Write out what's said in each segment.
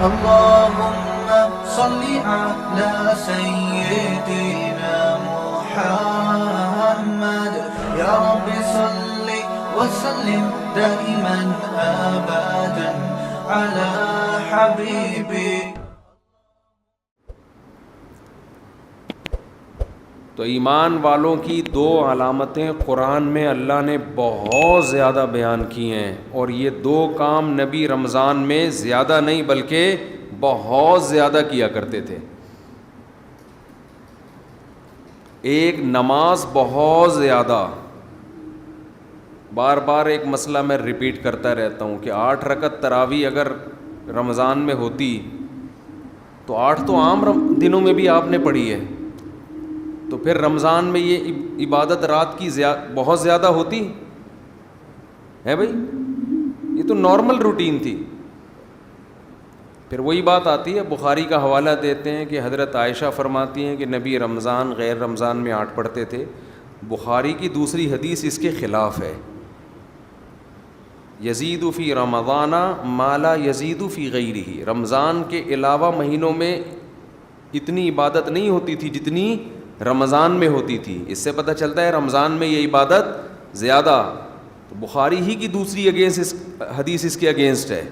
اللهم صل على سيدنا محمد يا رب صل وسلم دائما أبدا على حبيبي. تو ایمان والوں کی دو علامتیں قرآن میں اللہ نے بہت زیادہ بیان کی ہیں، اور یہ دو کام نبی رمضان میں زیادہ نہیں بلکہ بہت زیادہ کیا کرتے تھے. ایک نماز بہت زیادہ، بار بار ایک مسئلہ میں ریپیٹ کرتا رہتا ہوں کہ 8 رکعت تراویح اگر رمضان میں ہوتی تو 8 تو عام دنوں میں بھی آپ نے پڑھی ہے، تو پھر رمضان میں یہ عبادت رات کی بہت زیادہ ہوتی ہے بھائی، یہ تو نارمل روٹین تھی. پھر وہی بات آتی ہے، بخاری کا حوالہ دیتے ہیں کہ حضرت عائشہ فرماتی ہیں کہ نبی رمضان غیر رمضان میں 8 پڑھتے تھے. بخاری کی دوسری حدیث اس کے خلاف ہے، یزید فی رمضان ما لا یزید فی غیرہ، رمضان کے علاوہ مہینوں میں اتنی عبادت نہیں ہوتی تھی جتنی رمضان میں ہوتی تھی. اس سے پتہ چلتا ہے رمضان میں یہ عبادت زیادہ. تو بخاری ہی کی دوسری حدیث اس کے اگینسٹ ہے.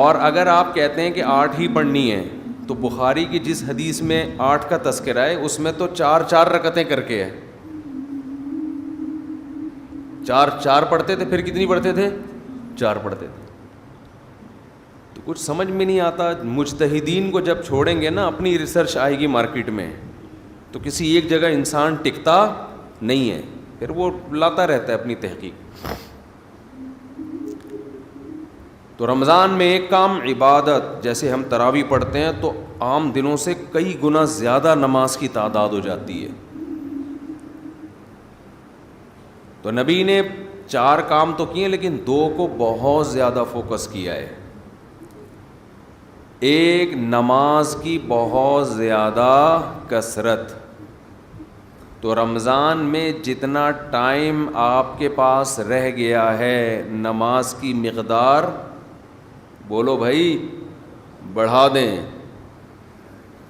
اور اگر آپ کہتے ہیں کہ 8 ہی پڑھنی ہے تو بخاری کی جس حدیث میں 8 کا تذکرہ ہے اس میں تو 4 رکعتیں کر کے ہے. 4 پڑھتے تھے، پھر کتنی پڑھتے تھے؟ 4 پڑھتے تھے. تو کچھ سمجھ میں نہیں آتا. مجتہدین کو جب چھوڑیں گے نا، اپنی ریسرچ آئے گی مارکیٹ میں، تو کسی ایک جگہ انسان ٹکتا نہیں ہے، پھر وہ لاتا رہتا ہے اپنی تحقیق. تو رمضان میں ایک کام عبادت، جیسے ہم تراویح پڑھتے ہیں تو عام دنوں سے کئی گنا زیادہ نماز کی تعداد ہو جاتی ہے. تو نبی نے 4 کام تو کیے لیکن 2 کو بہت زیادہ فوکس کیا ہے. ایک نماز کی بہت زیادہ کثرت. تو رمضان میں جتنا ٹائم آپ کے پاس رہ گیا ہے نماز کی مقدار، بولو بھائی بڑھا دیں،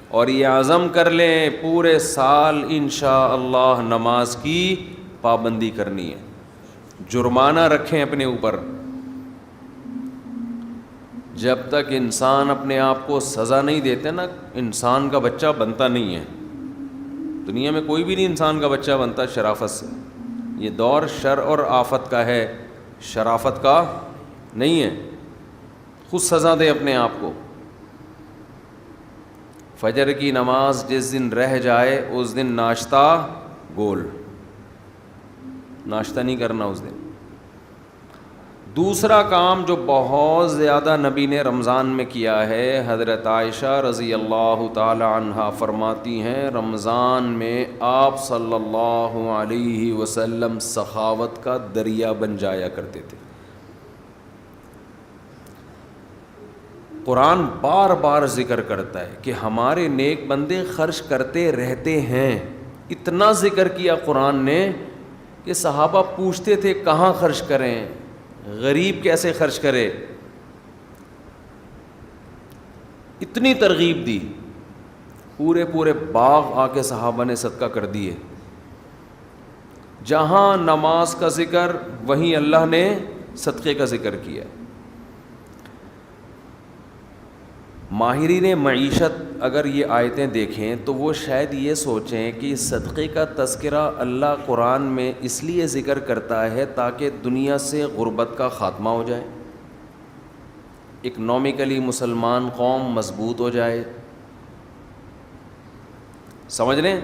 اور یہ عزم کر لیں پورے سال انشاءاللہ نماز کی پابندی کرنی ہے. جرمانہ رکھیں اپنے اوپر. جب تک انسان اپنے آپ کو سزا نہیں دیتے نا، انسان کا بچہ بنتا نہیں ہے. دنیا میں کوئی بھی نہیں انسان کا بچہ بنتا شرافت سے. یہ دور شر اور آفت کا ہے، شرافت کا نہیں ہے. خود سزا دے اپنے آپ کو. فجر کی نماز جس دن رہ جائے اس دن ناشتہ گول، ناشتہ نہیں کرنا اس دن. دوسرا کام جو بہت زیادہ نبی نے رمضان میں کیا ہے، حضرت عائشہ رضی اللہ تعالی عنہا فرماتی ہیں رمضان میں آپ صلی اللہ علیہ وسلم سخاوت کا دریا بن جایا کرتے تھے. قرآن بار بار ذکر کرتا ہے کہ ہمارے نیک بندے خرچ کرتے رہتے ہیں. اتنا ذکر کیا قرآن نے کہ صحابہ پوچھتے تھے کہاں خرچ کریں، غریب کیسے خرچ کرے. اتنی ترغیب دی، پورے باغ آ کے صحابہ نے صدقہ کر دیے. جہاں نماز کا ذکر وہیں اللہ نے صدقے کا ذکر کیا. ماہرین معیشت اگر یہ آیتیں دیکھیں تو وہ شاید یہ سوچیں کہ صدقے کا تذکرہ اللہ قرآن میں اس لیے ذکر کرتا ہے تاکہ دنیا سے غربت کا خاتمہ ہو جائے، اکنامکلی مسلمان قوم مضبوط ہو جائے. سمجھ لیں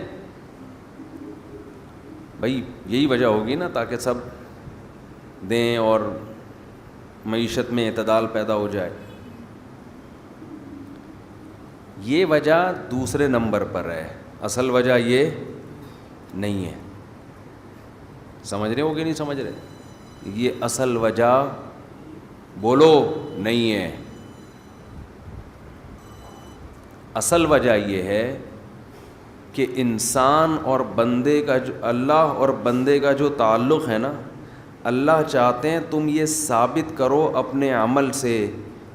بھائی، یہی وجہ ہوگی نا، تاکہ سب دیں اور معیشت میں اعتدال پیدا ہو جائے. یہ وجہ دوسرے نمبر پر ہے، اصل وجہ یہ نہیں ہے. سمجھ رہے ہو کہ نہیں سمجھ رہے؟ یہ اصل وجہ بولو نہیں ہے. اصل وجہ یہ ہے کہ انسان اور بندے کا جو اللہ اور بندے کا جو تعلق ہے نا، اللہ چاہتے ہیں تم یہ ثابت کرو اپنے عمل سے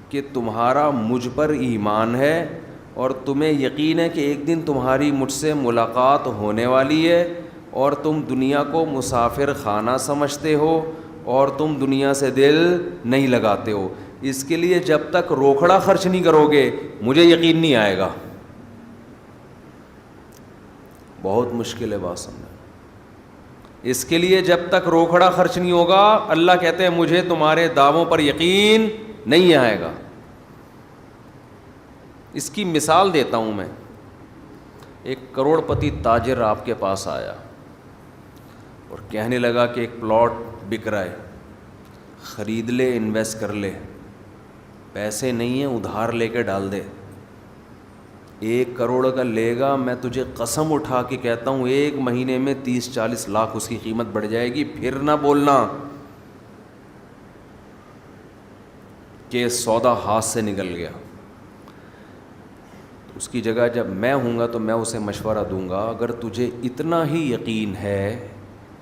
کہ تمہارا مجھ پر ایمان ہے اور تمہیں یقین ہے کہ ایک دن تمہاری مجھ سے ملاقات ہونے والی ہے، اور تم دنیا کو مسافر خانہ سمجھتے ہو اور تم دنیا سے دل نہیں لگاتے ہو۔ اس کے لیے جب تک روکھڑا خرچ نہیں کرو گے مجھے یقین نہیں آئے گا۔ بہت مشکل ہے بات سمجھنا۔ اس کے لیے جب تک روکھڑا خرچ نہیں ہوگا، اللہ کہتے ہیں مجھے تمہارے دعووں پر یقین نہیں آئے گا۔ اس کی مثال دیتا ہوں میں۔ ایک کروڑ پتی تاجر آپ کے پاس آیا اور کہنے لگا کہ ایک پلاٹ بک رہا ہے، خرید لے، انویسٹ کر لے، پیسے نہیں ہیں ادھار لے کے ڈال دے، 1 کروڑ کا لے گا، میں تجھے قسم اٹھا کے کہتا ہوں 1 مہینے میں 30-40 لاکھ اس کی قیمت بڑھ جائے گی۔ پھر نہ بولنا کہ سودا ہاتھ سے نکل گیا۔ اس کی جگہ جب میں ہوں گا تو میں اسے مشورہ دوں گا، اگر تجھے اتنا ہی یقین ہے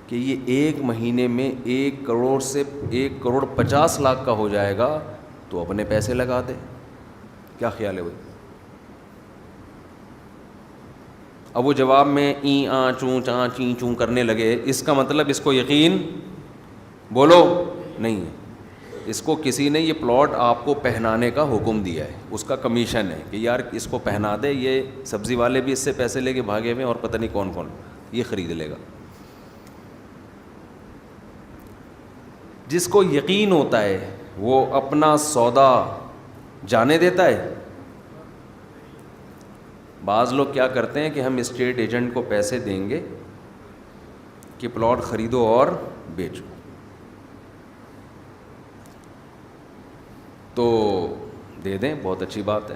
کہ یہ 1 مہینے میں 1 کروڑ سے 1,50,00,000 کا ہو جائے گا تو اپنے پیسے لگا دے۔ کیا خیال ہے بھائی؟ اب وہ جواب میں این آ چوں چاں چیں چوں کرنے لگے، اس کا مطلب اس کو یقین بولو نہیں ہے۔ اس کو کسی نے یہ پلاٹ آپ کو پہنانے کا حکم دیا ہے، اس کا کمیشن ہے کہ یار اس کو پہنا دے، یہ سبزی والے بھی اس سے پیسے لے کے بھاگے ہوئے اور پتہ نہیں کون کون یہ خرید لے گا۔ جس کو یقین ہوتا ہے وہ اپنا سودا جانے دیتا ہے۔ بعض لوگ کیا کرتے ہیں کہ ہم اسٹیٹ ایجنٹ کو پیسے دیں گے کہ پلاٹ خریدو اور بیچو، تو دے دیں، بہت اچھی بات ہے،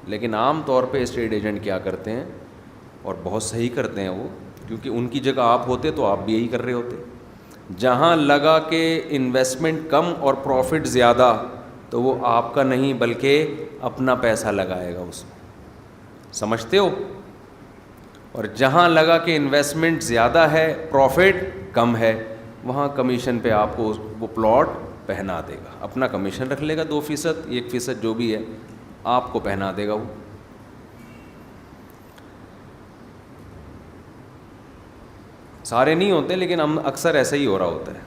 لیکن عام طور پہ اسٹیٹ ایجنٹ کیا کرتے ہیں، اور بہت صحیح کرتے ہیں وہ، کیونکہ ان کی جگہ آپ ہوتے تو آپ بھی یہی کر رہے ہوتے۔ جہاں لگا کہ انویسٹمنٹ کم اور پروفٹ زیادہ تو وہ آپ کا نہیں بلکہ اپنا پیسہ لگائے گا اس میں، سمجھتے ہو؟ اور جہاں لگا کہ انویسٹمنٹ زیادہ ہے پروفٹ کم ہے، وہاں کمیشن پہ آپ کو وہ پلاٹ پہنا دے گا، اپنا کمیشن رکھ لے گا 2%، 1% جو بھی ہے آپ کو پہنا دے گا وہ۔ سارے نہیں ہوتے لیکن ہم اکثر ایسا ہی ہو رہا ہوتا ہے۔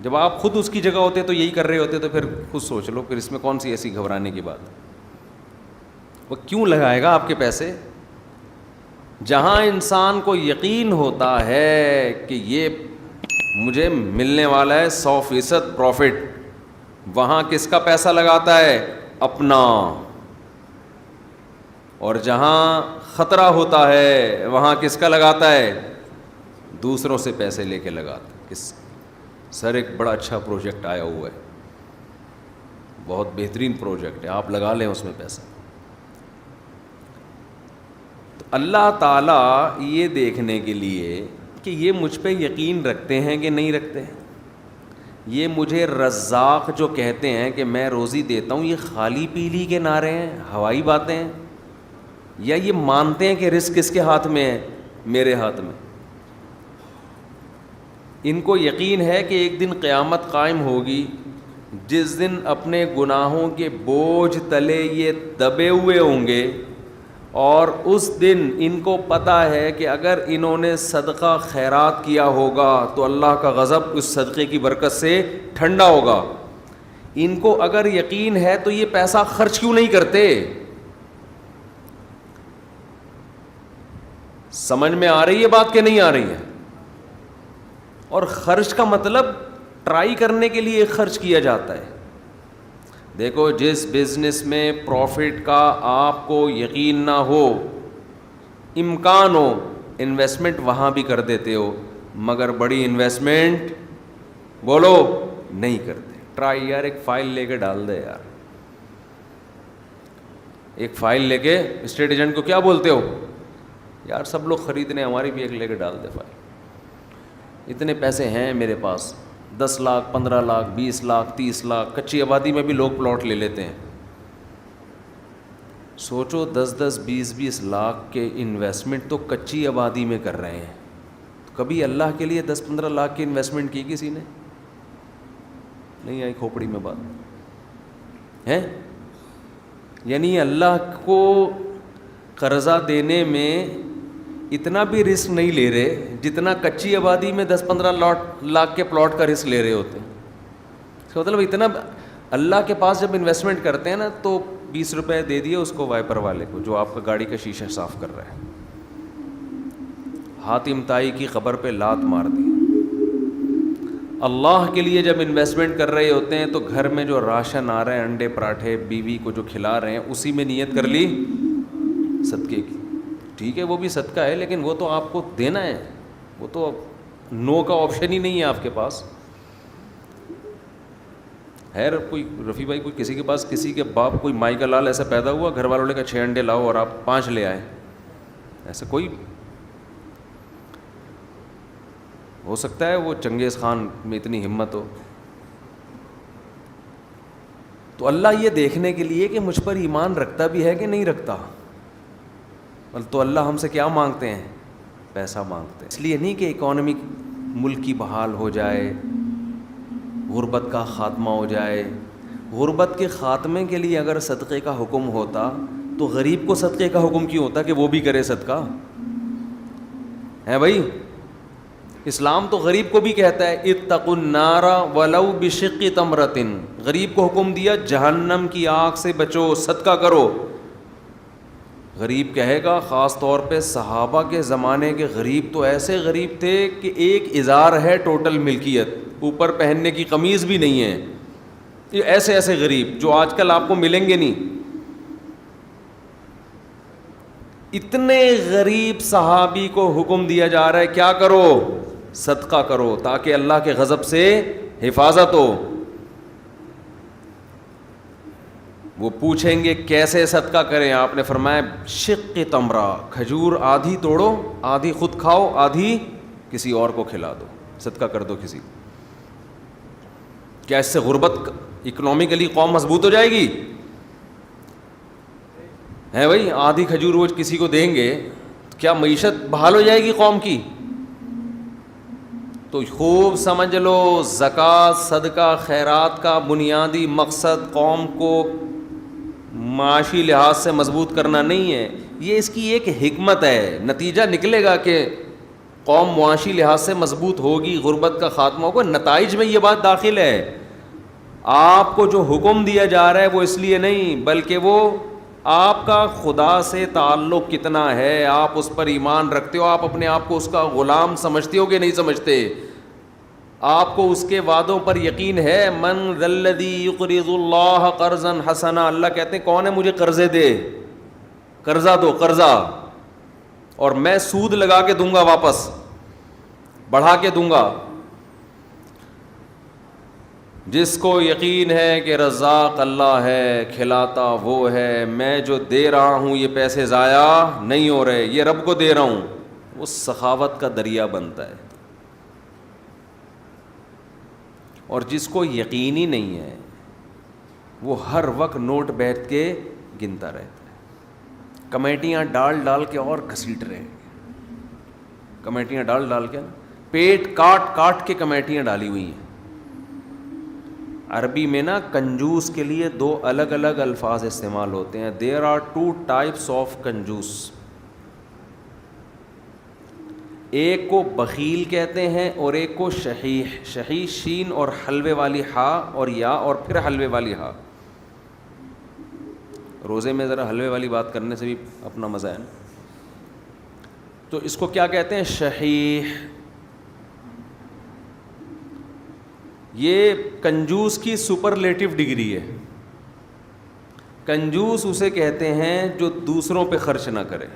جب آپ خود اس کی جگہ ہوتے تو یہی کر رہے ہوتے تو پھر خود سوچ لو، پھر اس میں کون سی ایسی گھبرانے کی بات ہے؟ وہ کیوں لگائے گا آپ کے پیسے؟ جہاں انسان کو یقین ہوتا ہے کہ یہ مجھے ملنے والا ہے 100% پروفٹ، وہاں کس کا پیسہ لگاتا ہے؟ اپنا۔ اور جہاں خطرہ ہوتا ہے وہاں کس کا لگاتا ہے؟ دوسروں سے پیسے لے کے لگاتا ہے۔ سر ایک بڑا اچھا پروجیکٹ آیا ہوا ہے، بہت بہترین پروجیکٹ ہے، آپ لگا لیں اس میں پیسہ۔ تو اللہ تعالیٰ یہ دیکھنے کے لیے کہ یہ مجھ پہ یقین رکھتے ہیں کہ نہیں رکھتے ہیں، یہ مجھے رزاق جو کہتے ہیں کہ میں روزی دیتا ہوں، یہ خالی پیلی کے نعرے ہیں، ہوائی باتیں ہیں، یا یہ مانتے ہیں کہ رزق کس کے ہاتھ میں ہے؟ میرے ہاتھ میں۔ ان کو یقین ہے کہ ایک دن قیامت قائم ہوگی جس دن اپنے گناہوں کے بوجھ تلے یہ دبے ہوئے ہوں گے، اور اس دن ان کو پتہ ہے کہ اگر انہوں نے صدقہ خیرات کیا ہوگا تو اللہ کا غضب اس صدقے کی برکت سے ٹھنڈا ہوگا۔ ان کو اگر یقین ہے تو یہ پیسہ خرچ کیوں نہیں کرتے؟ سمجھ میں آ رہی ہے بات کہ نہیں آ رہی ہے؟ اور خرچ کا مطلب ٹرائی کرنے کے لیے خرچ کیا جاتا ہے۔ دیکھو جس بزنس میں پروفٹ کا آپ کو یقین نہ ہو، امکان ہو، انویسٹمنٹ وہاں بھی کر دیتے ہو، مگر بڑی انویسٹمنٹ بولو نہیں کرتے۔ ٹرائی یار، ایک فائل لے کے ڈال دے یار، ایک فائل لے کے اسٹیٹ ایجنٹ کو کیا بولتے ہو؟ یار سب لوگ خریدنے، ہماری بھی ایک لے کے ڈال دے فائل، اتنے پیسے ہیں میرے پاس، 10 لاکھ 15 لاکھ 20 لاکھ 30 لاکھ، کچی آبادی میں بھی لوگ پلاٹ لے لیتے ہیں۔ سوچو 10 20 لاکھ کے انویسٹمنٹ تو کچی آبادی میں کر رہے ہیں، کبھی اللہ کے لیے 10 15 لاکھ کی انویسٹمنٹ کی کسی نے؟ نہیں آئی کھوپڑی میں بات ہے؟ یعنی اللہ کو قرضہ دینے میں اتنا بھی رسک نہیں لے رہے جتنا کچی آبادی میں 10-15 لاکھ کے پلاٹ کا رسک لے رہے ہوتے ہیں. اس کا مطلب اتنا اللہ کے پاس جب انویسٹمنٹ کرتے ہیں نا تو 20 روپے دے دیے اس کو وائپر والے کو جو آپ کا گاڑی کا شیشہ صاف کر رہا ہے. حاتم طائی کی خبر پہ لات مار دی. اللہ کے لیے جب انویسٹمنٹ کر رہے ہوتے ہیں تو گھر میں جو راشن آ رہا ہے, انڈے پراٹھے بیوی کو جو کھلا رہے ہیں, اسی میں نیت کر لی صدقے کی. ٹھیک ہے وہ بھی صدقہ ہے لیکن وہ تو آپ کو دینا ہے, وہ تو نو کا آپشن ہی نہیں ہے آپ کے پاس. ہے کوئی رفیع بھائی, کوئی کسی کے پاس کسی کے باپ کوئی مائی کا لال ایسا پیدا ہوا گھر والوں نے کہا 6 انڈے لاؤ اور آپ 5 لے آئے؟ ایسا کوئی ہو سکتا ہے وہ چنگیز خان میں اتنی ہمت ہو. تو اللہ یہ دیکھنے کے لیے کہ مجھ پر ایمان رکھتا بھی ہے کہ نہیں رکھتا, تو اللہ ہم سے کیا مانگتے ہیں؟ پیسہ مانگتے ہیں. اس لیے نہیں کہ اکانومک ملک کی بحال ہو جائے, غربت کا خاتمہ ہو جائے. غربت کے خاتمے کے لیے اگر صدقے کا حکم ہوتا تو غریب کو صدقے کا حکم کیوں ہوتا کہ وہ بھی کرے صدقہ؟ ہے بھائی, اسلام تو غریب کو بھی کہتا ہے اتقوا النار ولو بشق تمرۃ. غریب کو حکم دیا جہنم کی آگ سے بچو, صدقہ کرو. غریب کہے گا, خاص طور پہ صحابہ کے زمانے کے غریب تو ایسے غریب تھے کہ ایک ازار ہے ٹوٹل ملکیت, اوپر پہننے کی قمیض بھی نہیں ہے. یہ ایسے ایسے غریب جو آج کل آپ کو ملیں گے نہیں. اتنے غریب صحابی کو حکم دیا جا رہا ہے کیا کرو؟ صدقہ کرو تاکہ اللہ کے غضب سے حفاظت ہو. وہ پوچھیں گے کیسے صدقہ کریں؟ آپ نے فرمایا شق تمرہ, کھجور آدھی توڑو, آدھی خود کھاؤ, آدھی کسی اور کو کھلا دو, صدقہ کر دو کسی. کیا اس سے غربت اکنامکلی قوم مضبوط ہو جائے گی؟ ہے بھائی, آدھی کھجور وہ کسی کو دیں گے کیا معیشت بحال ہو جائے گی قوم کی؟ تو خوب سمجھ لو زکوٰۃ صدقہ خیرات کا بنیادی مقصد قوم کو معاشی لحاظ سے مضبوط کرنا نہیں ہے, یہ اس کی ایک حکمت ہے. نتیجہ نکلے گا کہ قوم معاشی لحاظ سے مضبوط ہوگی, غربت کا خاتمہ ہوگا. نتائج میں یہ بات داخل ہے. آپ کو جو حکم دیا جا رہا ہے وہ اس لیے نہیں بلکہ وہ آپ کا خدا سے تعلق کتنا ہے, آپ اس پر ایمان رکھتے ہو, آپ اپنے آپ کو اس کا غلام سمجھتے ہو کہ نہیں سمجھتے, آپ کو اس کے وعدوں پر یقین ہے. من ذا الذی یقرض اللہ قرضا حسنا, اللہ کہتے ہیں کون ہے مجھے قرضے دے, قرضہ دو, قرضہ, اور میں سود لگا کے دوں گا, واپس بڑھا کے دوں گا. جس کو یقین ہے کہ رزاق اللہ ہے, کھلاتا وہ ہے, میں جو دے رہا ہوں یہ پیسے ضائع نہیں ہو رہے, یہ رب کو دے رہا ہوں, وہ سخاوت کا دریا بنتا ہے. اور جس کو یقین ہی نہیں ہے وہ ہر وقت نوٹ بیٹھ کے گنتا رہتا ہے, کمیٹیاں ڈال ڈال کے اور گھسیٹ رہے ہیں, کمیٹیاں ڈال ڈال کے, پیٹ کاٹ کاٹ کے کمیٹیاں ڈالی ہوئی ہیں. عربی میں نا کنجوس کے لیے 2 الگ الگ الفاظ استعمال ہوتے ہیں. دیر آر 2 types آف کنجوس. ایک کو بخیل کہتے ہیں اور ایک کو شحیح. شحیح شین اور حلوے والی ہا اور یا اور پھر حلوے والی ہا. روزے میں ذرا حلوے والی بات کرنے سے بھی اپنا مزہ ہے نا. تو اس کو کیا کہتے ہیں؟ شحیح. یہ کنجوس کی سپرلیٹو ڈگری ہے. کنجوس اسے کہتے ہیں جو دوسروں پہ خرچ نہ کرے.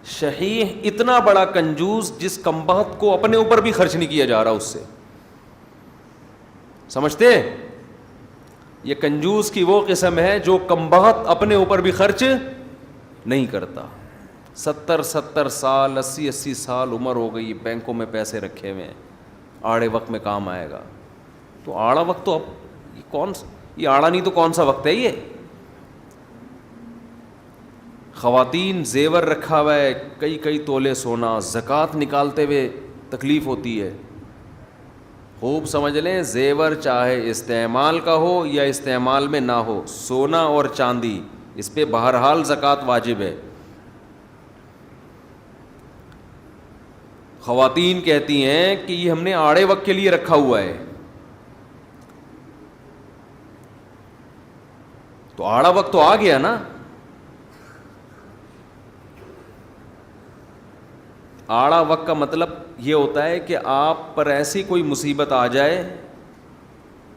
شحیح اتنا بڑا کنجوس جس کمبخت کو اپنے اوپر بھی خرچ نہیں کیا جا رہا اس سے. سمجھتے؟ یہ کنجوس کی وہ قسم ہے جو کمبخت اپنے اوپر بھی خرچ نہیں کرتا. 70 سال 80 سال عمر ہو گئی, بینکوں میں پیسے رکھے ہوئے ہیں, آڑے وقت میں کام آئے گا. تو آڑا وقت تو اب یہ آڑا نہیں تو کون سا وقت ہے یہ؟ خواتین زیور رکھا ہوا ہے, کئی تولے سونا, زکوٰۃ نکالتے ہوئے تکلیف ہوتی ہے. خوب سمجھ لیں, زیور چاہے استعمال کا ہو یا استعمال میں نہ ہو, سونا اور چاندی, اس پہ بہرحال زکوٰۃ واجب ہے. خواتین کہتی ہیں کہ یہ ہم نے آڑے وقت کے لیے رکھا ہوا ہے. تو آڑا وقت تو آ گیا نا. آڑا وقت کا مطلب یہ ہوتا ہے کہ آپ پر ایسی کوئی مصیبت آ جائے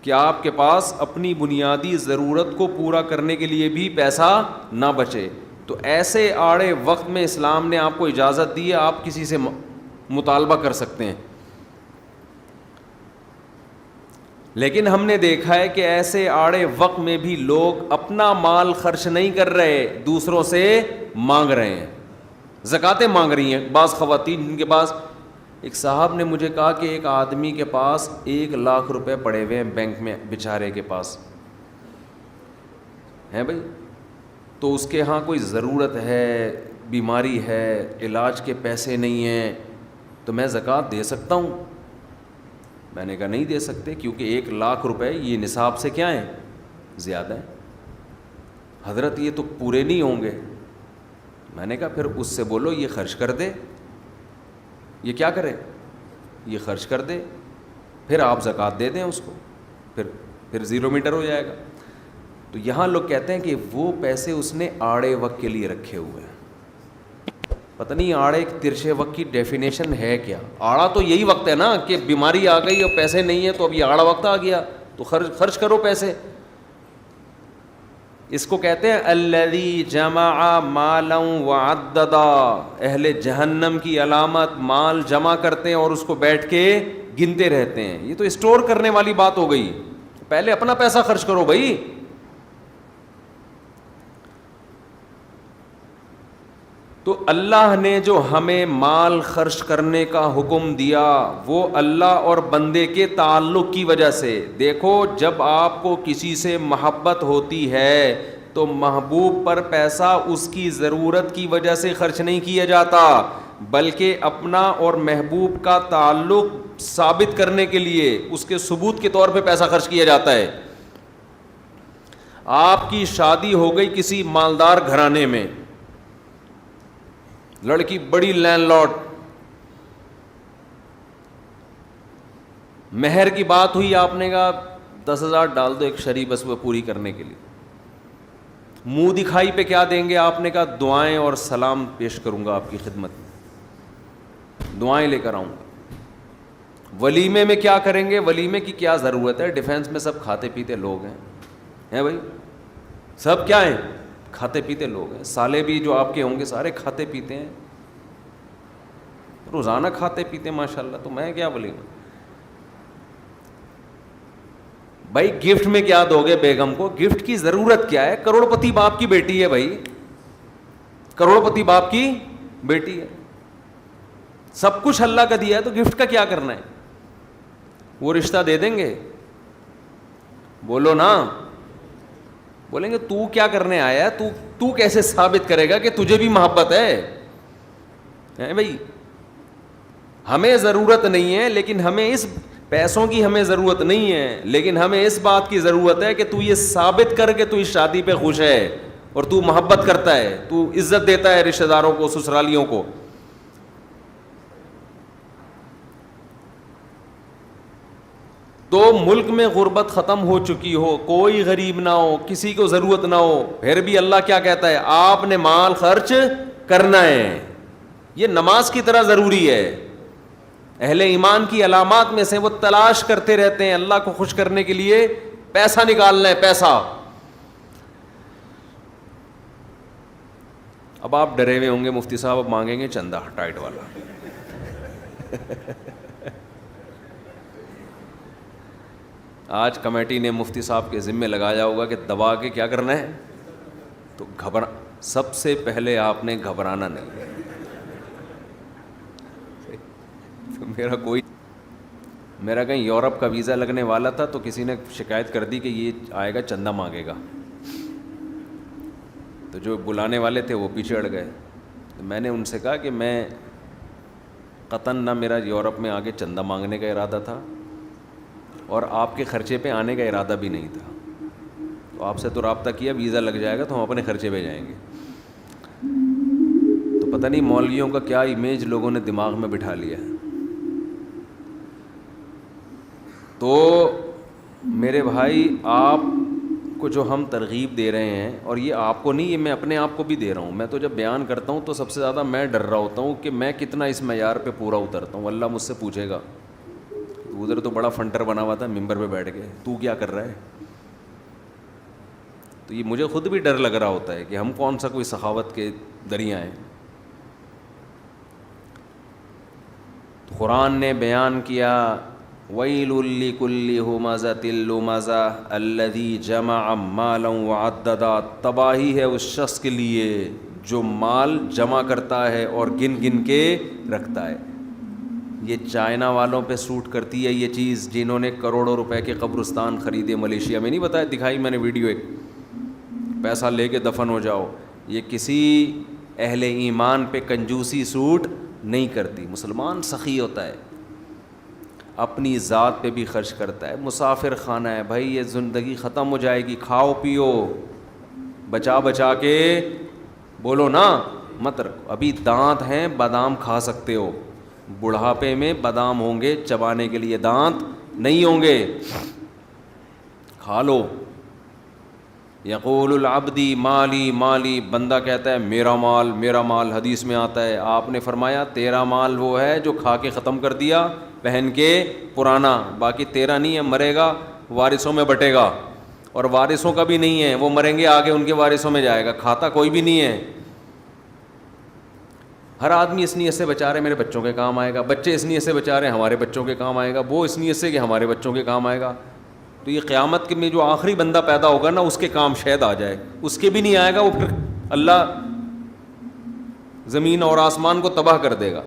کہ آپ کے پاس اپنی بنیادی ضرورت کو پورا کرنے کے لیے بھی پیسہ نہ بچے. تو ایسے آڑے وقت میں اسلام نے آپ کو اجازت دی ہے, آپ کسی سے مطالبہ کر سکتے ہیں. لیکن ہم نے دیکھا ہے کہ ایسے آڑے وقت میں بھی لوگ اپنا مال خرچ نہیں کر رہے, دوسروں سے مانگ رہے ہیں, زکاتیں مانگ رہی ہیں. بعض خواتین جن کے پاس, ایک صاحب نے مجھے کہا کہ ایک آدمی کے پاس 1,00,000 روپے پڑے ہوئے ہیں بینک میں, بیچارے کے پاس ہیں بھائی, تو اس کے ہاں کوئی ضرورت ہے, بیماری ہے, علاج کے پیسے نہیں ہیں, تو میں زکوٰۃ دے سکتا ہوں؟ میں نے کہا نہیں دے سکتے, کیونکہ 1,00,000 روپے یہ نصاب سے کیا ہیں, زیادہ ہیں. حضرت یہ تو پورے نہیں ہوں گے. میں نے کہا پھر اس سے بولو یہ خرچ کر دے. یہ کیا کرے؟ یہ خرچ کر دے, پھر آپ زکوٰۃ دے دیں اس کو, پھر 0 میٹر ہو جائے گا. تو یہاں لوگ کہتے ہیں کہ وہ پیسے اس نے آڑے وقت کے لیے رکھے ہوئے ہیں. پتہ نہیں آڑے ترچھے وقت کی ڈیفینیشن ہے کیا. آڑا تو یہی وقت ہے نا کہ بیماری آ گئی اور پیسے نہیں ہیں, تو اب یہ آڑا وقت آ گیا, تو خرچ کرو پیسے. اس کو کہتے ہیں الذی جمع مالا وعددا. اہل جہنم کی علامت مال جمع کرتے ہیں اور اس کو بیٹھ کے گنتے رہتے ہیں. یہ تو اسٹور کرنے والی بات ہو گئی. پہلے اپنا پیسہ خرچ کرو بھائی. تو اللہ نے جو ہمیں مال خرچ کرنے کا حکم دیا وہ اللہ اور بندے کے تعلق کی وجہ سے. دیکھو جب آپ کو کسی سے محبت ہوتی ہے تو محبوب پر پیسہ اس کی ضرورت کی وجہ سے خرچ نہیں کیا جاتا, بلکہ اپنا اور محبوب کا تعلق ثابت کرنے کے لیے اس کے ثبوت کے طور پہ پیسہ خرچ کیا جاتا ہے. آپ کی شادی ہو گئی کسی مالدار گھرانے میں, لڑکی بڑی لینڈ لارڈ, مہر کی بات ہوئی, آپ نے کہا 10,000 ڈال دو ایک شری بس وہ پوری کرنے کے لیے. منہ دکھائی پہ کیا دیں گے؟ آپ نے کہا دعائیں اور سلام پیش کروں گا آپ کی خدمت میں, دعائیں لے کر آؤں گا. ولیمے میں کیا کریں گے؟ ولیمے کی کیا ضرورت ہے؟ ڈیفینس میں سب کھاتے پیتے لوگ ہیں بھائی, سب کیا ہیں؟ کھاتے پیتے لوگ ہیں. سالے بھی جو آپ کے ہوں گے سارے کھاتے پیتے ہیں, روزانہ کھاتے پیتے ہیں ماشاء اللہ. تو میں کیا ولیمہ بھائی؟ گفٹ میں کیا دو گے بیگم کو؟ گفٹ کی ضرورت کیا ہے؟ کروڑ پتی باپ کی بیٹی ہے بھائی, کروڑ پتی باپ کی بیٹی ہے, سب کچھ اللہ کا دیا ہے, تو گفٹ کا کیا کرنا ہے؟ وہ رشتہ دے دیں گے؟ بولو نا. بولیں گے تو کیا کرنے آیا ہے, تو کیسے ثابت کرے گا کہ تجھے بھی محبت ہے بھائی؟ ہمیں ضرورت نہیں ہے, لیکن ہمیں اس پیسوں کی ہمیں ضرورت نہیں ہے, لیکن ہمیں اس بات کی ضرورت ہے کہ تو یہ ثابت کر کے تو اس شادی پہ خوش ہے اور تو محبت کرتا ہے, تو عزت دیتا ہے رشتہ داروں کو, سسرالیوں کو. تو ملک میں غربت ختم ہو چکی ہو, کوئی غریب نہ ہو, کسی کو ضرورت نہ ہو, پھر بھی اللہ کیا کہتا ہے؟ آپ نے مال خرچ کرنا ہے. یہ نماز کی طرح ضروری ہے. اہل ایمان کی علامات میں سے وہ تلاش کرتے رہتے ہیں اللہ کو خوش کرنے کے لیے پیسہ نکالنا ہے, پیسہ. اب آپ ڈرے ہوئے ہوں گے مفتی صاحب اب مانگیں گے چندہ ٹائٹ والا. آج کمیٹی نے مفتی صاحب کے ذمے لگایا ہوگا کہ دبا کے کیا کرنا ہے, تو سب سے پہلے آپ نے گھبرانا نہیں. میرا کہیں یورپ کا ویزا لگنے والا تھا تو کسی نے شکایت کر دی کہ یہ آئے گا چندہ مانگے گا, تو جو بلانے والے تھے وہ پیچھے اڑ گئے. تو میں نے ان سے کہا کہ میں قطعاً نہ میرا یورپ میں آگے چندہ مانگنے کا ارادہ تھا اور آپ کے خرچے پہ آنے کا ارادہ بھی نہیں تھا. تو آپ سے تو رابطہ کیا, ویزا لگ جائے گا تو ہم اپنے خرچے پہ جائیں گے. تو پتہ نہیں مولویوں کا کیا امیج لوگوں نے دماغ میں بٹھا لیا ہے. تو میرے بھائی, آپ کو جو ہم ترغیب دے رہے ہیں, اور یہ آپ کو نہیں, یہ میں اپنے آپ کو بھی دے رہا ہوں. میں تو جب بیان کرتا ہوں تو سب سے زیادہ میں ڈر رہا ہوتا ہوں کہ میں کتنا اس معیار پہ پورا اترتا ہوں. اللہ مجھ سے پوچھے گا, ادھر تو بڑا فنٹر بنا ہوا تھا ممبر پہ بیٹھ کے, تو کیا کر رہا ہے. تو یہ مجھے خود بھی ڈر لگ رہا ہوتا ہے کہ ہم کون سا کوئی سخاوت کے دریا ہیں. تو قرآن نے بیان کیا, ویل لکل ہمزۃ لمزہ الذی جمع مالا وعددا, تباہی ہے اس شخص کے لیے جو مال جمع کرتا ہے اور گن گن کے رکھتا ہے. یہ چائنا والوں پہ سوٹ کرتی ہے یہ چیز, جنہوں نے کروڑوں روپے کے قبرستان خریدے ملیشیا میں. نہیں بتایا, دکھائی میں نے ویڈیو, ایک پیسہ لے کے دفن ہو جاؤ. یہ کسی اہل ایمان پہ کنجوسی سوٹ نہیں کرتی. مسلمان سخی ہوتا ہے, اپنی ذات پہ بھی خرچ کرتا ہے. مسافر خانہ ہے بھائی, یہ زندگی ختم ہو جائے گی, کھاؤ پیو بچا بچا کے, بولو نا مت رکھو. ابھی دانت ہیں, بادام کھا سکتے ہو, بڑھاپے میں بادام ہوں گے چبانے کے لیے, دانت نہیں ہوں گے, کھا لو. یقول العبدی مالی مالی, بندہ کہتا ہے میرا مال میرا مال. حدیث میں آتا ہے, آپ نے فرمایا تیرا مال وہ ہے جو کھا کے ختم کر دیا پہن کے پرانا, باقی تیرا نہیں ہے, مرے گا وارثوں میں بٹے گا. اور وارثوں کا بھی نہیں ہے, وہ مریں گے آگے ان کے وارثوں میں جائے گا, کھاتا کوئی بھی نہیں ہے. ہر آدمی اس نیت سے بچا رہے میرے بچوں کے کام آئے گا, بچے اس نیت سے بچا رہے ہمارے بچوں کے کام آئے گا, وہ اس نیت سے کہ ہمارے بچوں کے کام آئے گا. تو یہ قیامت کے میں جو آخری بندہ پیدا ہوگا نا, اس کے کام شاید آ جائے, اس کے بھی نہیں آئے گا, وہ پھر اللہ زمین اور آسمان کو تباہ کر دے گا.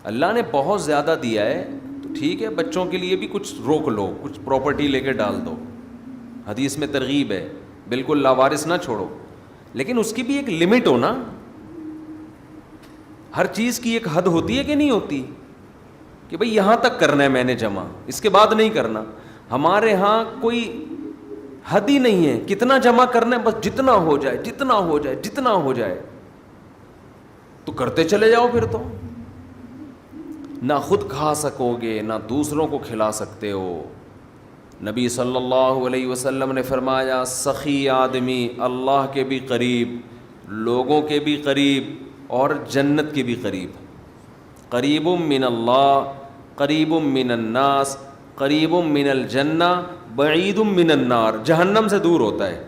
اللہ نے بہت زیادہ دیا ہے, تو ٹھیک ہے بچوں کے لیے بھی کچھ روک لو, کچھ پراپرٹی لے کے ڈال دو. حدیث میں ترغیب ہے, بالکل لاوارث نہ چھوڑو, لیکن اس کی بھی ایک لمٹ ہو نا. ہر چیز کی ایک حد ہوتی ہے کہ نہیں ہوتی, کہ بھئی یہاں تک کرنا ہے میں نے جمع, اس کے بعد نہیں کرنا. ہمارے ہاں کوئی حد ہی نہیں ہے, کتنا جمع کرنا ہے, بس جتنا ہو جائے جتنا ہو جائے جتنا ہو جائے, تو کرتے چلے جاؤ. پھر تو نہ خود کھا سکو گے نہ دوسروں کو کھلا سکتے ہو. نبی صلی اللہ علیہ وسلم نے فرمایا, سخی آدمی اللہ کے بھی قریب, لوگوں کے بھی قریب, اور جنت کے بھی قریب. قریب من اللہ, قریب من الناس, قریب من الجنہ, بعید من النار. جہنم سے دور ہوتا ہے.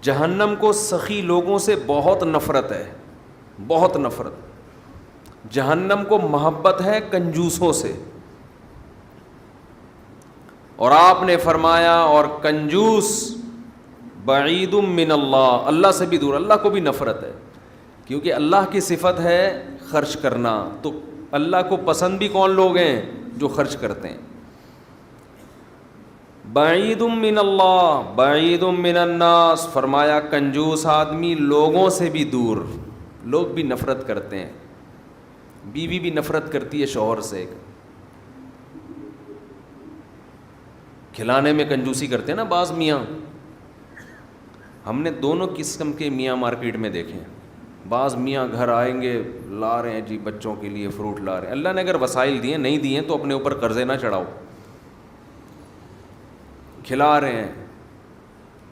جہنم کو سخی لوگوں سے بہت نفرت ہے, بہت نفرت. جہنم کو محبت ہے کنجوسوں سے. اور آپ نے فرمایا, اور کنجوس بعید من اللہ, اللہ سے بھی دور, اللہ کو بھی نفرت ہے. کیونکہ اللہ کی صفت ہے خرچ کرنا, تو اللہ کو پسند بھی کون لوگ ہیں, جو خرچ کرتے ہیں. بعید من اللہ بعید من الناس, فرمایا کنجوس آدمی لوگوں سے بھی دور, لوگ بھی نفرت کرتے ہیں. بیوی بھی نفرت کرتی ہے شوہر سے, کھلانے میں کنجوسی کرتے ہیں نا بعض میاں. ہم نے دونوں قسم کے میاں مارکیٹ میں دیکھے ہیں. بعض میاں گھر آئیں گے, لا رہے ہیں جی بچوں کے لیے فروٹ لا رہے ہیں. اللہ نے اگر وسائل دیے, نہیں دیے تو اپنے اوپر قرضے نہ چڑھاؤ, کھلا رہے ہیں.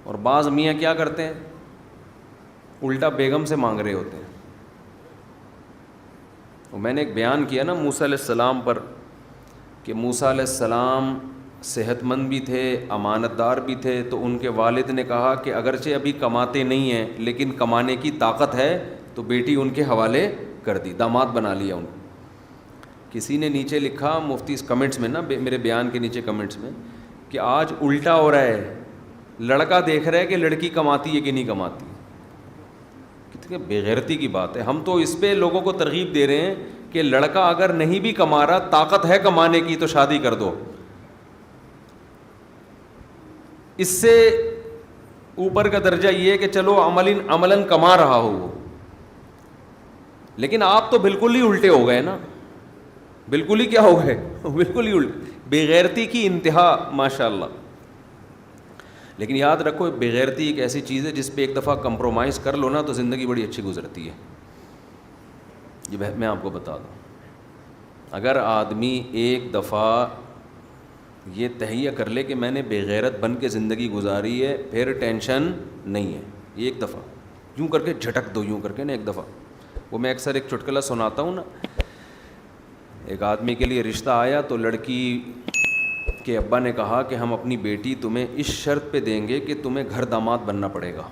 اور بعض میاں کیا کرتے ہیں, الٹا بیگم سے مانگ رہے ہوتے ہیں. اور میں نے ایک بیان کیا نا موسیٰ علیہ السلام پر, کہ موسیٰ علیہ السلام صحت مند بھی تھے, امانت دار بھی تھے. تو ان کے والد نے کہا کہ اگرچہ ابھی کماتے نہیں ہیں لیکن کمانے کی طاقت ہے, تو بیٹی ان کے حوالے کر دی, داماد بنا لیا ان کو. کسی نے نیچے لکھا مفتی کمنٹس میں نا, میرے بیان کے نیچے کمنٹس میں, کہ آج الٹا ہو رہا ہے, لڑکا دیکھ رہا ہے کہ لڑکی کماتی ہے کہ نہیں کماتی. کتنی بےغیرتی کی بات ہے. ہم تو اس پہ لوگوں کو ترغیب دے رہے ہیں کہ لڑکا اگر نہیں بھی کما رہا, طاقت ہے کمانے کی, تو شادی کر دو. اس سے اوپر کا درجہ یہ ہے کہ چلو عملاً کما رہا ہو وہ, لیکن آپ تو بالکل ہی الٹے ہو گئے نا. بالکل ہی کیا ہو گئے, بالکل ہی بے غیرتی کی انتہا ماشاء اللہ. لیکن یاد رکھو بے غیرتی ایک ایسی چیز ہے جس پہ ایک دفعہ کمپرومائز کر لو نا تو زندگی بڑی اچھی گزرتی ہے. یہ میں آپ کو بتا دوں, اگر آدمی ایک دفعہ یہ تہیہ کر لے کہ میں نے بے غیرت بن کے زندگی گزاری ہے, پھر ٹینشن نہیں ہے. ایک دفعہ یوں کر کے جھٹک دو, یوں کر کے نا ایک دفعہ. وہ میں اکثر ایک چٹکلا سناتا ہوں نا, ایک آدمی کے لیے رشتہ آیا تو لڑکی کے ابا نے کہا کہ ہم اپنی بیٹی تمہیں اس شرط پہ دیں گے کہ تمہیں گھر داماد بننا پڑے گا.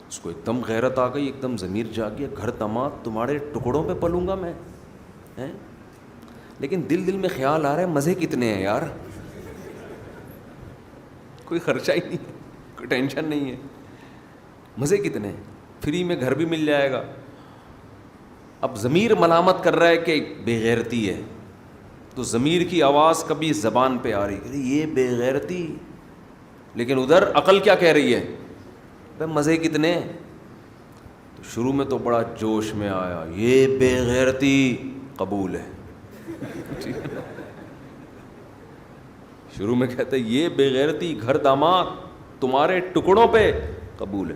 اس کو ایک دم غیرت آ گئی, ایک دم ضمیر جاگ گیا, گھر داماد تمہارے ٹکڑوں پہ پلوں گا میں, ہیں؟ لیکن دل میں خیال آ رہا ہے مزے کتنے ہیں یار, کوئی خرچہ ہی نہیں, کوئی ٹینشن نہیں ہے, مزے کتنے ہیں, فری میں گھر بھی مل جائے گا. اب ضمیر ملامت کر رہا ہے کہ بے غیرتی ہے, تو ضمیر کی آواز کبھی زبان پہ آ رہی ہے یہ بے غیرتی, لیکن ادھر عقل کیا کہہ رہی ہے, بھائی مزے کتنے ہیں. تو شروع میں تو بڑا جوش میں آیا, یہ بے غیرتی قبول ہے. شروع میں کہتے یہ بے غیرتی گھر داماد تمہارے ٹکڑوں پہ قبول ہے.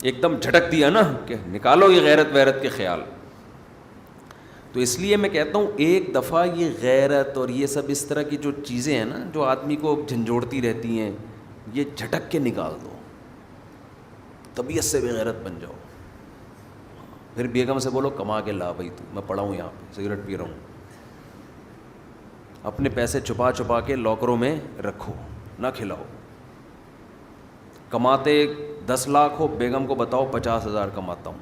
ایک دم جھٹک دیا نا کہ نکالو یہ غیرت ویرت کے خیال. تو اس لیے میں کہتا ہوں ایک دفعہ یہ غیرت اور یہ سب اس طرح کی جو چیزیں ہیں نا جو آدمی کو جھنجھوڑتی رہتی ہیں, یہ جھٹک کے نکال دو, طبیعت سے بے غیرت بن جاؤ. پھر بیگم سے بولو کما کے لا بھائی, تو میں پڑا ہوں یہاں پہ سگریٹ پی رہا ہوں. اپنے پیسے چھپا چھپا کے لاکروں میں رکھو, نہ کھلاؤ. کماتے 10 لاکھ ہو, بیگم کو بتاؤ 50,000 کماتا ہوں.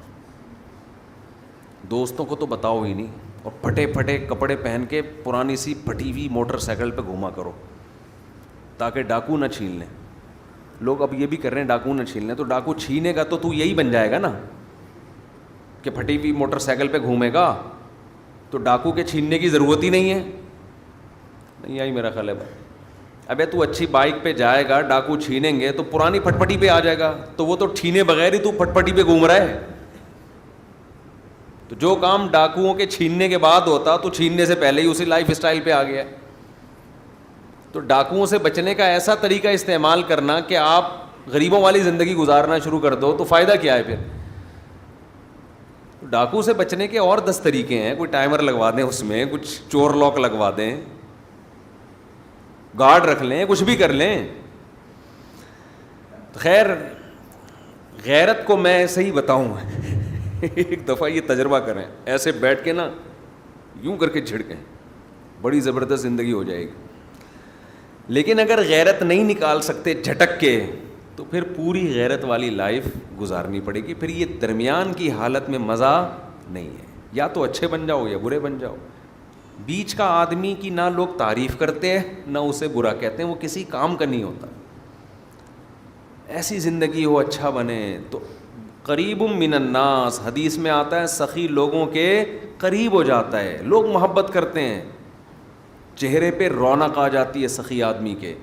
دوستوں کو تو بتاؤ ہی نہیں, اور پھٹے پھٹے کپڑے پہن کے پرانی سی پھٹی ہوئی موٹر سائیکل پہ گھوما کرو تاکہ ڈاکو نہ چھین لیں. لوگ اب یہ بھی کر رہے ہیں ڈاکو نہ چھین لیں, تو ڈاکو چھینے گا تو یہی بن جائے گا نا کہ پھٹی ہوئی موٹر سائیکل پہ گھومے گا, تو ڈاکو کے چھیننے کی ضرورت ہی نہیں ہے. نہیں آئی میرا خیال ہے بھائی. ابے تو اچھی بائک پہ جائے گا, ڈاکو چھینیں گے تو پرانی پھٹ پٹی پہ آ جائے گا, تو وہ تو چھینے بغیر ہی تو پھٹ پٹی پہ گھوم رہا ہے. تو جو کام ڈاکوؤں کے چھیننے کے بعد ہوتا تو چھیننے سے پہلے ہی اسی لائف اسٹائل پہ آ گیا. تو ڈاکوؤں سے بچنے کا ایسا طریقہ استعمال کرنا کہ آپ غریبوں والی زندگی گزارنا شروع کر دو, تو فائدہ کیا ہے پھر. ڈاکو سے بچنے کے اور 10 طریقے ہیں, کوئی ٹائمر لگوا دیں, اس میں کچھ چور لاک لگوا دیں, گارڈ رکھ لیں, کچھ بھی کر لیں. خیر غیرت کو میں ایسے ہی بتاؤں ایک دفعہ یہ تجربہ کریں, ایسے بیٹھ کے نا یوں کر کے جھڑکیں, بڑی زبردست زندگی ہو جائے گی. لیکن اگر غیرت نہیں نکال سکتے جھٹک کے, تو پھر پوری غیرت والی لائف گزارنی پڑے گی. پھر یہ درمیان کی حالت میں مزہ نہیں ہے, یا تو اچھے بن جاؤ یا برے بن جاؤ. بیچ کا آدمی کی نہ لوگ تعریف کرتے ہیں نہ اسے برا کہتے ہیں, وہ کسی کام کا نہیں ہوتا. ایسی زندگی ہو, اچھا بنے. تو قریب من الناس, حدیث میں آتا ہے سخی لوگوں کے قریب ہو جاتا ہے, لوگ محبت کرتے ہیں, چہرے پہ رونق آ جاتی ہے سخی آدمی کے.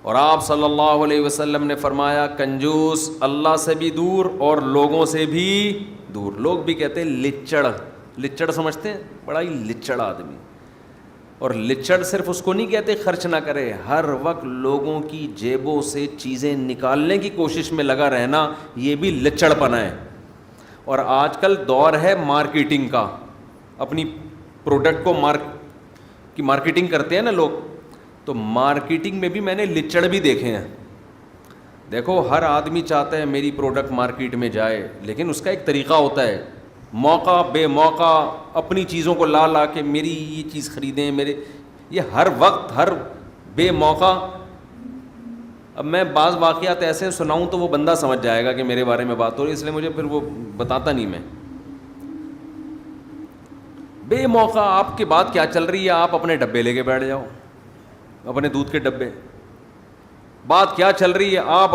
اور آپ صلی اللہ علیہ وسلم نے فرمایا کنجوس اللہ سے بھی دور اور لوگوں سے بھی دور. لوگ بھی کہتے ہیں لچڑ, لچڑ سمجھتے ہیں, بڑا ہی لچڑ آدمی. اور لچڑ صرف اس کو نہیں کہتے خرچ نہ کرے, ہر وقت لوگوں کی جیبوں سے چیزیں نکالنے کی کوشش میں لگا رہنا, یہ بھی لچڑ پنا ہے. اور آج کل دور ہے مارکیٹنگ کا, اپنی پروڈکٹ کو کی مارکیٹنگ کرتے ہیں نا لوگ, تو مارکیٹنگ میں بھی میں نے لچڑ بھی دیکھے ہیں. دیکھو ہر آدمی چاہتا ہے میری پروڈکٹ مارکیٹ میں جائے, لیکن اس کا ایک طریقہ ہوتا ہے, موقع بے موقع اپنی چیزوں کو لا لا کے میری یہ چیز خریدیں میرے, یہ ہر وقت ہر بے موقع. اب میں بعض واقعات ایسے سناؤں تو وہ بندہ سمجھ جائے گا کہ میرے بارے میں بات ہو رہی ہے, اس لیے مجھے پھر وہ بتاتا نہیں میں. بے موقع آپ کی بات کیا چل رہی ہے, آپ اپنے ڈبے لے کے بیٹھ جاؤ, اپنے دودھ کے ڈبے. بات کیا چل رہی ہے, آپ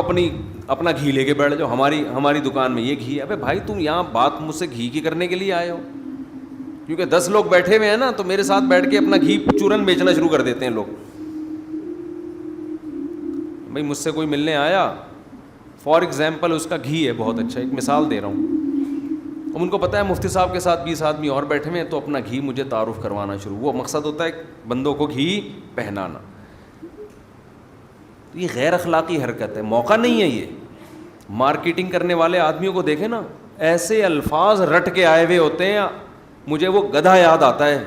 اپنا گھی لے کے بیٹھ جاؤ, ہماری دکان میں یہ گھی ہے. ابے بھائی تم یہاں بات مجھ سے گھی کی کرنے کے لیے آئے ہو, کیونکہ 10 لوگ بیٹھے ہوئے ہیں نا, تو میرے ساتھ بیٹھ کے اپنا گھی چورن بیچنا شروع کر دیتے ہیں لوگ. بھائی مجھ سے کوئی ملنے آیا, فار ایگزامپل اس کا گھی ہے بہت اچھا, ایک مثال دے رہا ہوں, اب ان کو پتہ ہے مفتی صاحب کے ساتھ 20 آدمی اور بیٹھے ہوئے ہیں تو اپنا گھی مجھے تعارف کروانا شروع. وہ مقصد ہوتا ہے بندوں کو گھی پہنانا. یہ غیر اخلاقی حرکت ہے, موقع نہیں ہے یہ. مارکیٹنگ کرنے والے آدمیوں کو دیکھیں نا, ایسے الفاظ رٹ کے آئے ہوئے ہوتے ہیں. مجھے وہ گدھا یاد آتا ہے,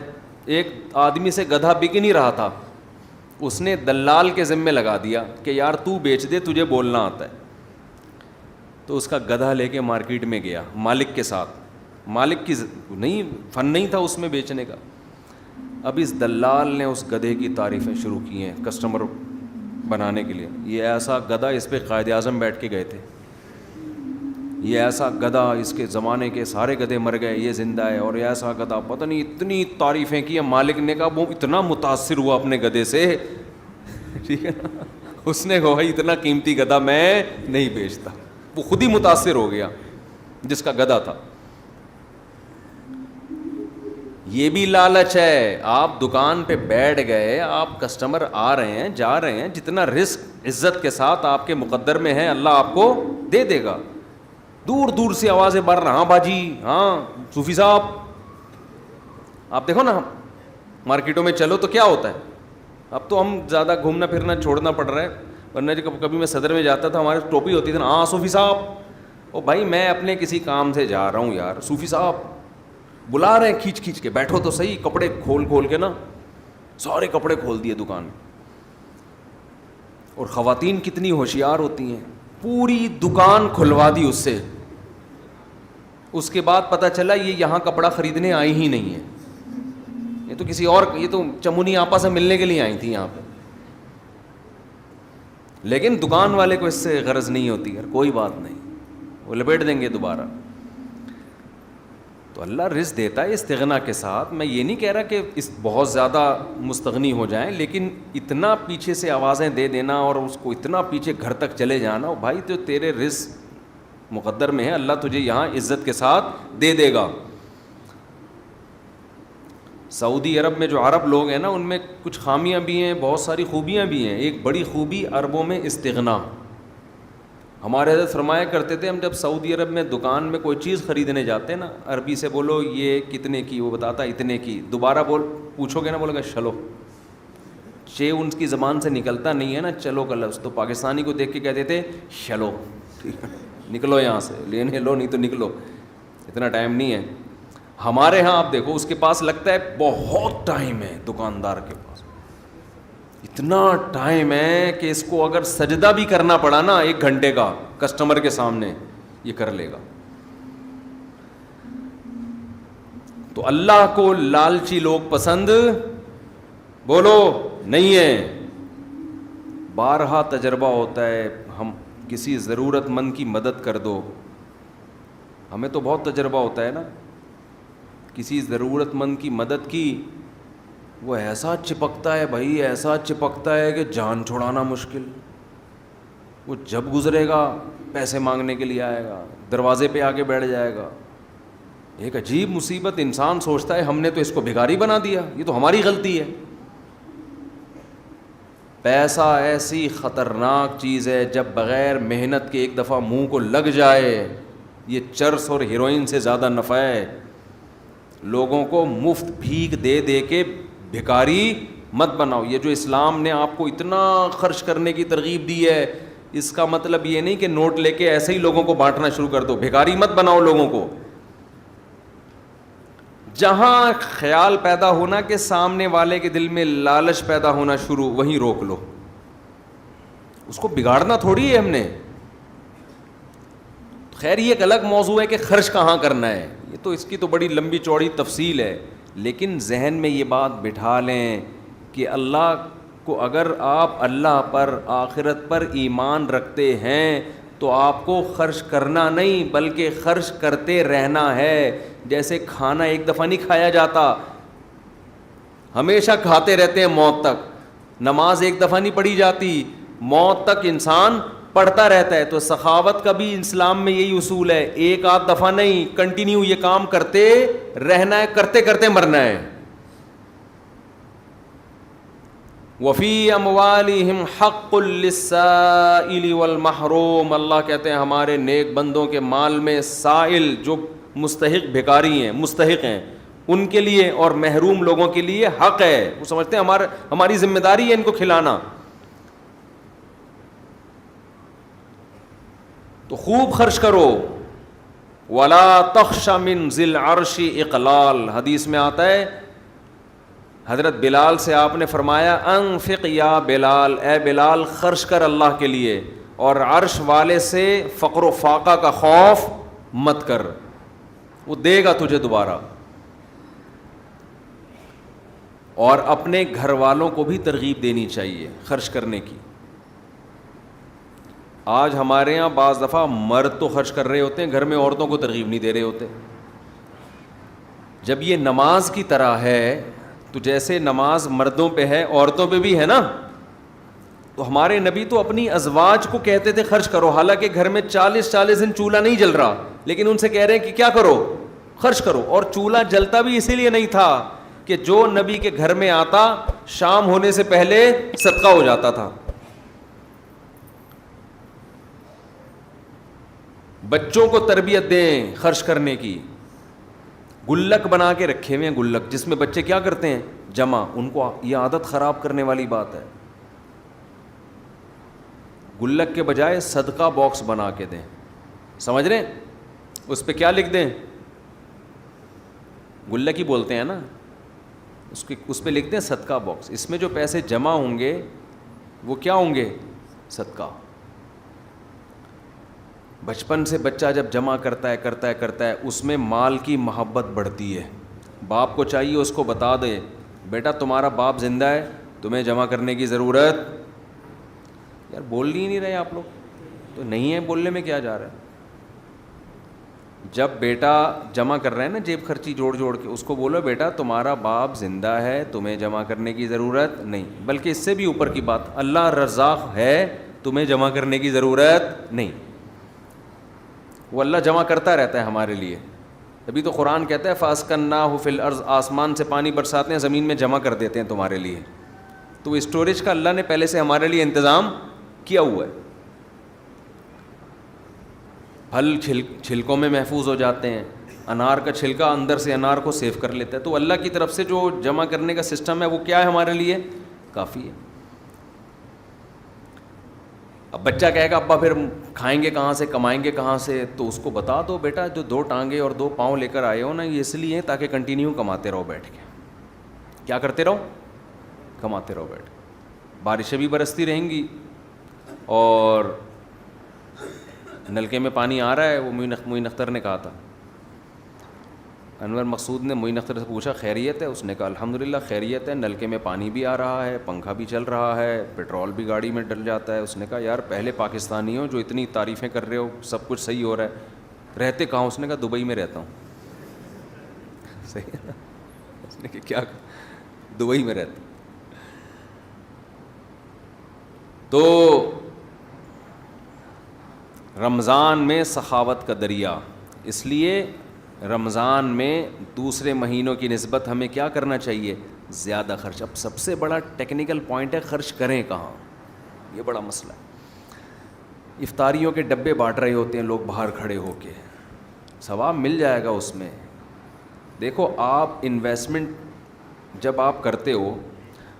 ایک آدمی سے گدھا بک نہیں رہا تھا, اس نے دلال کے ذمے لگا دیا کہ یار تو بیچ دے, تجھے بولنا آتا ہے. تو اس کا گدھا لے کے مارکیٹ میں گیا مالک کے ساتھ. مالک کی نہیں فن نہیں تھا اس میں بیچنے کا. اب اس دلال نے اس گدھے کی تعریفیں شروع کی ہیں کسٹمر بنانے کے لیے. یہ ایسا گدھا, اس پہ قائد اعظم بیٹھ کے گئے تھے. یہ ایسا گدھا, اس کے زمانے کے سارے گدھے مر گئے, یہ زندہ ہے. اور یہ ایسا گدھا, پتہ نہیں اتنی تعریفیں کی. مالک نے کہا, وہ اتنا متاثر ہوا اپنے گدھے سے, ٹھیک ہے نا, اس نے کہا بھائی اتنا قیمتی گدھا میں نہیں بیچتا. وہ خود ہی متاثر ہو گیا جس کا گدھا تھا. یہ بھی لالچ ہے. آپ دکان پہ بیٹھ گئے, آپ کسٹمر آ رہے ہیں جا رہے ہیں, جتنا رزق عزت کے ساتھ آپ کے مقدر میں ہے اللہ آپ کو دے دے گا. دور دور سے آوازیں بڑھ رہا, ہاں باجی, ہاں صوفی صاحب. آپ دیکھو نا مارکیٹوں میں چلو تو کیا ہوتا ہے. اب تو ہم زیادہ گھومنا پھرنا چھوڑنا پڑ رہا ہے, ورنہ کبھی میں صدر میں جاتا تھا ہمارے ٹوپی ہوتی تھی نا, ہاں صوفی صاحب. او بھائی میں اپنے کسی کام سے جا رہا ہوں یار, صوفی صاحب بلا رہے ہیں کھینچ کھینچ کے, بیٹھو تو صحیح. کپڑے کھول کے نا, سارے کپڑے کھول دیے دکان میں. اور خواتین کتنی ہوشیار ہوتی ہیں, پوری دکان کھلوا دی اس سے. اس کے بعد پتہ چلا یہ یہاں کپڑا خریدنے آئی ہی نہیں ہے, یہ تو کسی اور, یہ تو چمونی آپا سے ملنے کے لیے آئی تھی یہاں پہ. لیکن دکان والے کو اس سے غرض نہیں ہوتی, یار کوئی بات نہیں, وہ لپیٹ دیں گے دوبارہ. تو اللہ رزق دیتا ہے استغنا کے ساتھ. میں یہ نہیں کہہ رہا کہ اس بہت زیادہ مستغنی ہو جائیں, لیکن اتنا پیچھے سے آوازیں دے دینا اور اس کو اتنا پیچھے گھر تک چلے جانا, بھائی تو تیرے رزق مقدر میں ہے, اللہ تجھے یہاں عزت کے ساتھ دے دے گا. سعودی عرب میں جو عرب لوگ ہیں نا, ان میں کچھ خامیاں بھی ہیں, بہت ساری خوبیاں بھی ہیں. ایک بڑی خوبی عربوں میں استغنا. ہمارے حضرت فرمایا کرتے تھے, ہم جب سعودی عرب میں دکان میں کوئی چیز خریدنے جاتے ہیں نا, عربی سے بولو یہ کتنے کی, وہ بتاتا اتنے کی. دوبارہ پوچھو گے نا, بولے گا چلو. ان کی زبان سے نکلتا نہیں ہے نا چلو کا لفظ, تو پاکستانی کو دیکھ کے کہتے تھے چلو, نکلو یہاں سے, لینے لو نہیں تو نکلو, اتنا ٹائم نہیں ہے. ہمارے ہاں آپ دیکھو, اس کے پاس لگتا ہے بہت ٹائم ہے, دکاندار کے پاس اتنا ٹائم ہے کہ اس کو اگر سجدہ بھی کرنا پڑا نا 1 گھنٹے کا کسٹمر کے سامنے, یہ کر لے گا. تو اللہ کو لالچی لوگ پسند بولو نہیں ہے. بارہا تجربہ ہوتا ہے, ہم کسی ضرورت مند کی مدد کر دو, ہمیں تو بہت تجربہ ہوتا ہے نا, کسی ضرورت مند کی مدد کی, وہ ایسا چپکتا ہے بھائی, ایسا چپکتا ہے کہ جان چھڑانا مشکل. وہ جب گزرے گا پیسے مانگنے کے لیے آئے گا, دروازے پہ آ کے بیٹھ جائے گا. ایک عجیب مصیبت, انسان سوچتا ہے ہم نے تو اس کو بھکاری بنا دیا, یہ تو ہماری غلطی ہے. پیسہ ایسی خطرناک چیز ہے, جب بغیر محنت کے ایک دفعہ منہ کو لگ جائے, یہ چرس اور ہیروئن سے زیادہ نفع ہے. لوگوں کو مفت بھیک دے دے کے بھکاری مت بناؤ. یہ جو اسلام نے آپ کو اتنا خرچ کرنے کی ترغیب دی ہے, اس کا مطلب یہ نہیں کہ نوٹ لے کے ایسے ہی لوگوں کو بانٹنا شروع کر دو. بھکاری مت بناؤ لوگوں کو. جہاں خیال پیدا ہونا کہ سامنے والے کے دل میں لالچ پیدا ہونا شروع, وہیں روک لو. اس کو بگاڑنا تھوڑی ہے ہم نے. خیر یہ ایک الگ موضوع ہے کہ خرچ کہاں کرنا ہے, یہ تو اس کی تو بڑی لمبی چوڑی تفصیل ہے. لیکن ذہن میں یہ بات بٹھا لیں کہ اللہ کو اگر آپ اللہ پر, آخرت پر ایمان رکھتے ہیں تو آپ کو خرچ کرنا نہیں بلکہ خرچ کرتے رہنا ہے. جیسے کھانا ایک دفعہ نہیں کھایا جاتا, ہمیشہ کھاتے رہتے ہیں موت تک. نماز ایک دفعہ نہیں پڑھی جاتی, موت تک انسان پڑھتا رہتا ہے. تو سخاوت کا بھی اسلام میں یہی اصول ہے, 1 آدھ دفعہ نہیں, کنٹینیو یہ کام کرتے رہنا ہے, کرتے کرتے مرنا ہے. وفی اموالہم حق للسائل والمحروم, اللہ کہتے ہیں ہمارے نیک بندوں کے مال میں سائل جو مستحق بھکاری ہیں, مستحق ہیں, ان کے لیے اور محروم لوگوں کے لیے حق ہے. وہ سمجھتے ہیں ہماری ذمہ داری ہے ان کو کھلانا. تو خوب خرچ کرو. ولا تخش من ذی العرش اقلال, حدیث میں آتا ہے, حضرت بلال سے آپ نے فرمایا انفق یا بلال, اے بلال خرچ کر اللہ کے لیے, اور عرش والے سے فقر و فاقہ کا خوف مت کر, وہ دے گا تجھے دوبارہ. اور اپنے گھر والوں کو بھی ترغیب دینی چاہیے خرچ کرنے کی. آج ہمارے یہاں بعض دفعہ مرد تو خرچ کر رہے ہوتے ہیں, گھر میں عورتوں کو ترغیب نہیں دے رہے ہوتے. جب یہ نماز کی طرح ہے تو جیسے نماز مردوں پہ ہے عورتوں پہ بھی ہے نا, تو ہمارے نبی تو اپنی ازواج کو کہتے تھے خرچ کرو, حالانکہ گھر میں 40 دن چولہا نہیں جل رہا, لیکن ان سے کہہ رہے ہیں کہ کیا کرو, خرچ کرو. اور چولہا جلتا بھی اسی لیے نہیں تھا کہ جو نبی کے گھر میں آتا شام ہونے سے پہلے صدقہ ہو جاتا تھا. بچوں کو تربیت دیں خرچ کرنے کی. گلک بنا کے رکھے ہوئے ہیں, گلک جس میں بچے کیا کرتے ہیں جمع, ان کو یہ عادت خراب کرنے والی بات ہے. گلک کے بجائے صدقہ باکس بنا کے دیں, سمجھ رہے ہیں, اس پہ کیا لکھ دیں, گلک ہی بولتے ہیں نا, اس پہ لکھ دیں صدقہ باکس. اس میں جو پیسے جمع ہوں گے وہ کیا ہوں گے, صدقہ. بچپن سے بچہ جب جمع کرتا ہے اس میں مال کی محبت بڑھتی ہے. باپ کو چاہیے اس کو بتا دے بیٹا تمہارا باپ زندہ ہے, تمہیں جمع کرنے کی ضرورت. یار بول ہی نہیں رہے آپ لوگ, تو نہیں ہے بولنے میں کیا جا رہا ہے. جب بیٹا جمع کر رہا ہے نا جیب خرچی جوڑ کے, اس کو بولو بیٹا تمہارا باپ زندہ ہے, تمہیں جمع کرنے کی ضرورت نہیں. بلکہ اس سے بھی اوپر کی بات, اللہ رزاق ہے, تمہیں جمع کرنے کی ضرورت نہیں. وہ اللہ جمع کرتا رہتا ہے ہمارے لیے. ابھی تو قرآن کہتا ہے فَأَسْكَنَّاهُ فِي الْأَرْضِ, آسمان سے پانی برساتے ہیں, زمین میں جمع کر دیتے ہیں تمہارے لیے. تو اسٹوریج کا اللہ نے پہلے سے ہمارے لیے انتظام کیا ہوا ہے. پھل چھلکوں میں محفوظ ہو جاتے ہیں, انار کا چھلکا اندر سے انار کو سیو کر لیتا ہے. تو اللہ کی طرف سے جو جمع کرنے کا سسٹم ہے وہ کیا ہے ہمارے لیے, کافی ہے. اب بچہ کہے گا ابا پھر کھائیں گے کہاں سے, کمائیں گے کہاں سے, تو اس کو بتا دو بیٹا جو 2 ٹانگیں اور 2 پاؤں لے کر آئے ہو نا, یہ اس لیے تاکہ کنٹینیو کماتے رہو بیٹھ کے. کیا کرتے رہو, کماتے رہو بیٹھ کے. بارشیں بھی برستی رہیں گی اور نلکے میں پانی آ رہا ہے. وہ معین اختر نے کہا تھا, انور مقصود نے معین اختر سے پوچھا خیریت ہے, اس نے کہا الحمدللہ خیریت ہے, نلکے میں پانی بھی آ رہا ہے, پنکھا بھی چل رہا ہے, پیٹرول بھی گاڑی میں ڈل جاتا ہے. اس نے کہا یار پہلے پاکستانی ہو جو اتنی تعریفیں کر رہے ہو, سب کچھ صحیح ہو رہا ہے, رہتے کہاں؟ اس نے کہا دبئی میں رہتا ہوں. صحیح ہے نا, اس نے کہا کیا, دبئی میں رہتا. تو رمضان میں سخاوت کا دریا, اس لیے رمضان میں دوسرے مہینوں کی نسبت ہمیں کیا کرنا چاہیے, زیادہ خرچ. اب سب سے بڑا ٹیکنیکل پوائنٹ ہے خرچ کریں کہاں, یہ بڑا مسئلہ ہے. افطاریوں کے ڈبے بانٹ رہے ہوتے ہیں لوگ باہر کھڑے ہو کے, ثواب مل جائے گا اس میں. دیکھو آپ انویسٹمنٹ جب آپ کرتے ہو,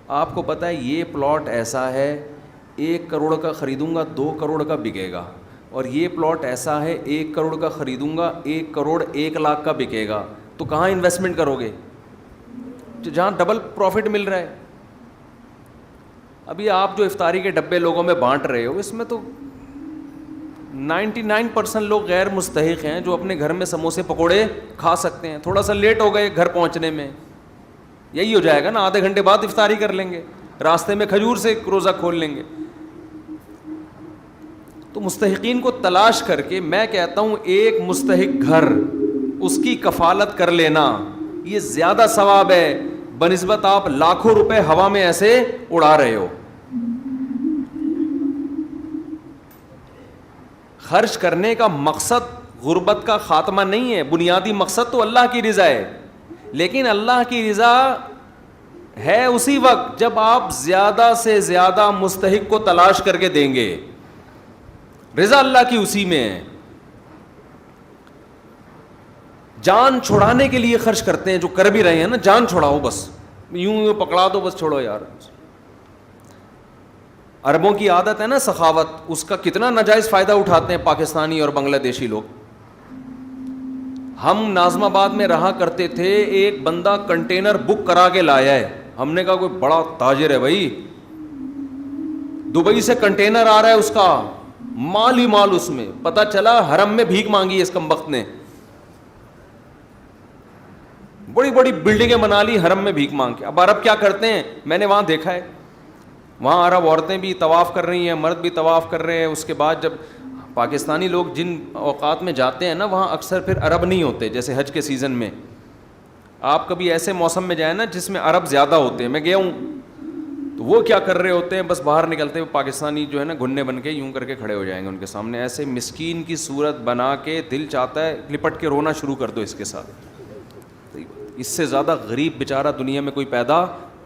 آپ کو پتہ ہے یہ پلاٹ ایسا ہے 1 کروڑ کا خریدوں گا 2 کروڑ کا بکے گا, اور یہ پلاٹ ایسا ہے 1 کروڑ کا خریدوں گا 1 کروڑ 1 لاکھ کا بکے گا. تو کہاں انویسٹمنٹ کرو گے, جہاں ڈبل پروفٹ مل رہا ہے. ابھی آپ جو افطاری کے ڈبے لوگوں میں بانٹ رہے ہو, اس میں تو 99% لوگ غیر مستحق ہیں جو اپنے گھر میں سموسے پکوڑے کھا سکتے ہیں. تھوڑا سا لیٹ ہو گئے گھر پہنچنے میں, یہی ہو جائے گا نا, آدھے گھنٹے بعد افطاری کر لیں گے, راستے میں کھجور سے روزہ کھول لیں گے. تو مستحقین کو تلاش کر کے, میں کہتا ہوں ایک مستحق گھر اس کی کفالت کر لینا یہ زیادہ ثواب ہے بنسبت آپ لاکھوں روپے ہوا میں ایسے اڑا رہے ہو. خرچ کرنے کا مقصد غربت کا خاتمہ نہیں ہے, بنیادی مقصد تو اللہ کی رضا ہے. لیکن اللہ کی رضا ہے اسی وقت جب آپ زیادہ سے زیادہ مستحق کو تلاش کر کے دیں گے. رضا اللہ کی اسی میں ہے. جان چھڑانے کے لیے خرچ کرتے ہیں, جو کر بھی رہے ہیں نا, جان چھڑاؤ بس, یوں پکڑا دو بس, چھوڑو یار. عربوں کی عادت ہے نا سخاوت, اس کا کتنا ناجائز فائدہ اٹھاتے ہیں پاکستانی اور بنگلہ دیشی لوگ. ہم ناظم آباد میں رہا کرتے تھے, ایک بندہ کنٹینر بک کرا کے لایا ہے, ہم نے کہا کوئی بڑا تاجر ہے بھائی, دبئی سے کنٹینر آ رہا ہے اس کا, مال ہی مال اس میں. پتہ چلا حرم میں بھیک مانگی اس کمبخت نے, بڑی بڑی بلڈنگیں بنا لی حرم میں بھیک مانگ کے. اب عرب کیا کرتے ہیں, میں نے وہاں دیکھا ہے, وہاں عرب عورتیں بھی طواف کر رہی ہیں, مرد بھی طواف کر رہے ہیں. اس کے بعد جب پاکستانی لوگ جن اوقات میں جاتے ہیں نا, وہاں اکثر پھر عرب نہیں ہوتے, جیسے حج کے سیزن میں. آپ کبھی ایسے موسم میں جائیں نا جس میں عرب زیادہ ہوتے ہیں, میں گیا ہوں, تو وہ کیا کر رہے ہوتے ہیں, بس باہر نکلتے ہوئے پاکستانی جو ہے نا گھننے بن کے یوں کر کے کھڑے ہو جائیں گے ان کے سامنے, ایسے مسکین کی صورت بنا کے دل چاہتا ہے لپٹ کے رونا شروع کر دو اس کے ساتھ. اس سے زیادہ غریب بیچارہ دنیا میں کوئی پیدا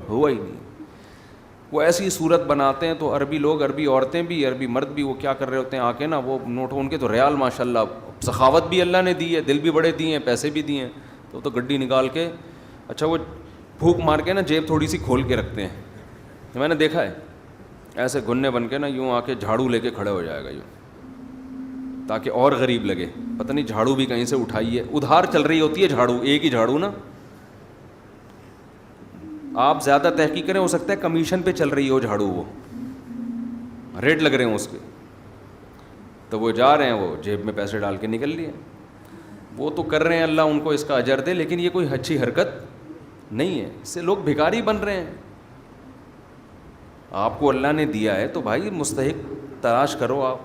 ہوا ہی نہیں. وہ ایسی صورت بناتے ہیں. تو عربی لوگ, عربی عورتیں بھی, عربی مرد بھی, وہ کیا کر رہے ہوتے ہیں آ کے نا, وہ نوٹ ان کے تو ریال ماشاء اللہ, سخاوت بھی اللہ نے دی ہے, دل بھی بڑے دیے ہیں, پیسے بھی دیے ہیں, تو گڈی نکال کے, اچھا وہ پھونک مار کے نا جیب تھوڑی سی کھول کے رکھتے ہیں, میں نے دیکھا ہے ایسے گھننے بن کے نا یوں آ کے جھاڑو لے کے کھڑے ہو جائے گا یوں, تاکہ اور غریب لگے. پتہ نہیں جھاڑو بھی کہیں سے اٹھائی ہے, ادھار چل رہی ہوتی ہے جھاڑو, ایک ہی جھاڑو نا, آپ زیادہ تحقیق کریں, ہو سکتا ہے کمیشن پہ چل رہی ہو جھاڑو, وہ ریٹ لگ رہے ہیں اس کے, تو وہ جا رہے ہیں, وہ جیب میں پیسے ڈال کے نکل لیے. وہ تو کر رہے ہیں, اللہ ان کو اس کا اجر دے, لیکن یہ کوئی اچھی حرکت نہیں ہے. اس سے لوگ بھکاری بن رہے ہیں. آپ کو اللہ نے دیا ہے تو بھائی مستحق تلاش کرو آپ,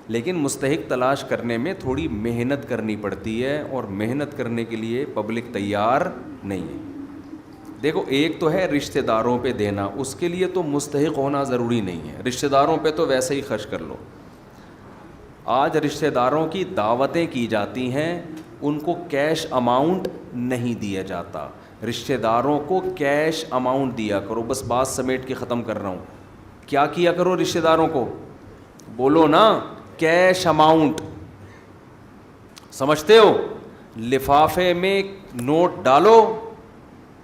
لیکن مستحق تلاش کرنے میں تھوڑی محنت کرنی پڑتی ہے, اور محنت کرنے کے لیے پبلک تیار نہیں ہے. دیکھو ایک تو ہے رشتہ داروں پہ دینا, اس کے لیے تو مستحق ہونا ضروری نہیں ہے, رشتہ داروں پہ تو ویسے ہی خرچ کر لو. آج رشتہ داروں کی دعوتیں کی جاتی ہیں, ان کو کیش اماؤنٹ نہیں دیا جاتا. رشتہ داروں کو کیش اماؤنٹ دیا کرو. بس بات سمیٹ کے ختم کر رہا ہوں. کیا کیا کرو رشتہ داروں کو, بولو نا, کیش اماؤنٹ. سمجھتے ہو, لفافے میں نوٹ ڈالو,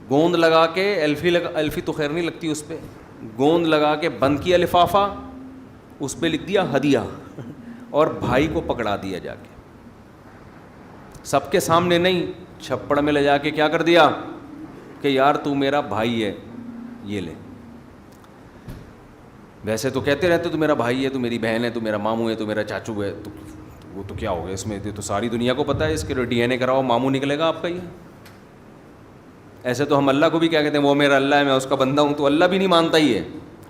گوند لگا کے, الفی تو خیر نہیں لگتی اس پہ, گوند لگا کے بند کیا لفافہ, اس پہ لکھ دیا ہدیہ, اور بھائی کو پکڑا دیا جا کے, سب کے سامنے نہیں, چھپڑ میں لے جا کے کیا کر دیا کہ یار تو میرا بھائی ہے, یہ لے. ویسے تو کہتے رہتے تو میرا بھائی ہے, تو میری بہن ہے, تو میرا ماموں ہے, تو میرا چاچو ہے, تو وہ تو کیا ہو گیا اس میں, تو ساری دنیا کو پتہ ہے, اس کے ڈی این اے کراؤ, ماموں نکلے گا آپ کا. یہ ایسے تو ہم اللہ کو بھی کیا کہتے ہیں, وہ میرا اللہ ہے, میں اس کا بندہ ہوں, تو اللہ بھی نہیں مانتا ہی ہے.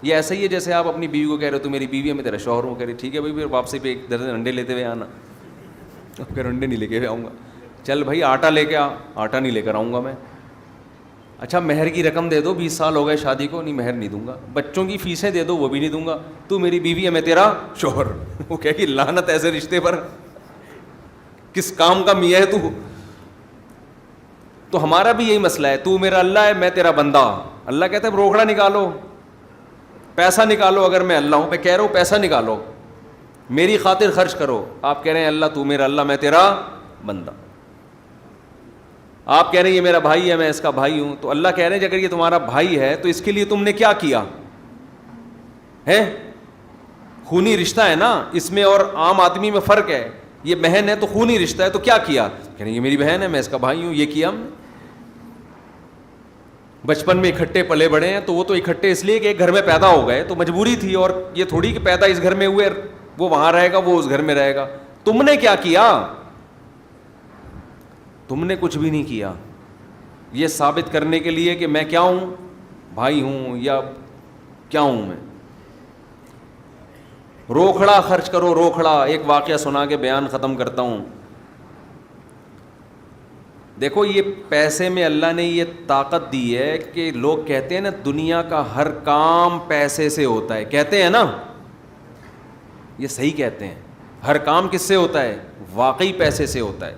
یہ ایسا ہی ہے جیسے آپ اپنی بیوی کو کہہ رہے ہو تو میری بیوی ہے, میں تیرا شوہر ہوں. کہہ رہی ٹھیک ہے بھائی, پھر واپسی پہ ایک درجن انڈے لیتے ہوئے آنا. اب پھر انڈے نہیں لے کے ہوئے آؤں گا, چل بھائی آٹا لے کے آ, آٹا نہیں لے کر آؤں گا میں. اچھا مہر کی رقم دے دو, 20 سال ہو گئے شادی کو, نہیں مہر نہیں دوں گا. بچوں کی فیسیں دے دو, وہ بھی نہیں دوں گا. تو میری بیوی ہے, میں تیرا شوہر. وہ کہے گی لعنت ایسے رشتے پر, کس کام کا میاں ہے تو. تو ہمارا بھی یہی مسئلہ ہے, تو میرا اللہ ہے, میں تیرا بندہ. اللہ کہتا ہے روکڑا نکالو, پیسہ نکالو. اگر میں اللہ ہوں, میں کہہ رہا ہوں پیسہ نکالو, میری خاطر خرچ کرو. آپ کہہ رہے ہیں اللہ, تو میرا اللہ, میں تیرا بندہ. آپ کہہ رہے ہیں یہ میرا بھائی ہے, میں اس کا بھائی ہوں. تو اللہ کہہ رہے ہیں اگر یہ تمہارا بھائی ہے تو اس کے لیے تم نے کیا کیا ہے, خونی رشتہ ہے نا اس میں, اور عام آدمی میں فرق ہے. یہ بہن ہے تو خونی رشتہ ہے, تو کیا کیا, کہہ رہے ہیں یہ میری بہن ہے, میں اس کا بھائی ہوں. یہ کیا ہم بچپن میں اکٹھے پلے بڑے ہیں, تو وہ تو اکٹھے اس لیے کہ ایک گھر میں پیدا ہو گئے, تو مجبوری تھی. اور یہ تھوڑی کہ پیدا اس گھر میں ہوئے, وہ وہاں رہے گا, وہ اس گھر میں رہے گا. تم نے کیا کیا, تم نے کچھ بھی نہیں کیا. یہ ثابت کرنے کے لیے کہ میں کیا ہوں, بھائی ہوں یا کیا ہوں میں. روکھڑا خرچ کرو, روکھڑا. ایک واقعہ سنا کے بیان ختم کرتا ہوں. دیکھو یہ پیسے میں اللہ نے یہ طاقت دی ہے کہ لوگ کہتے ہیں نا دنیا کا ہر کام پیسے سے ہوتا ہے, کہتے ہیں نا, یہ صحیح کہتے ہیں. ہر کام کس سے ہوتا ہے, واقعی پیسے سے ہوتا ہے.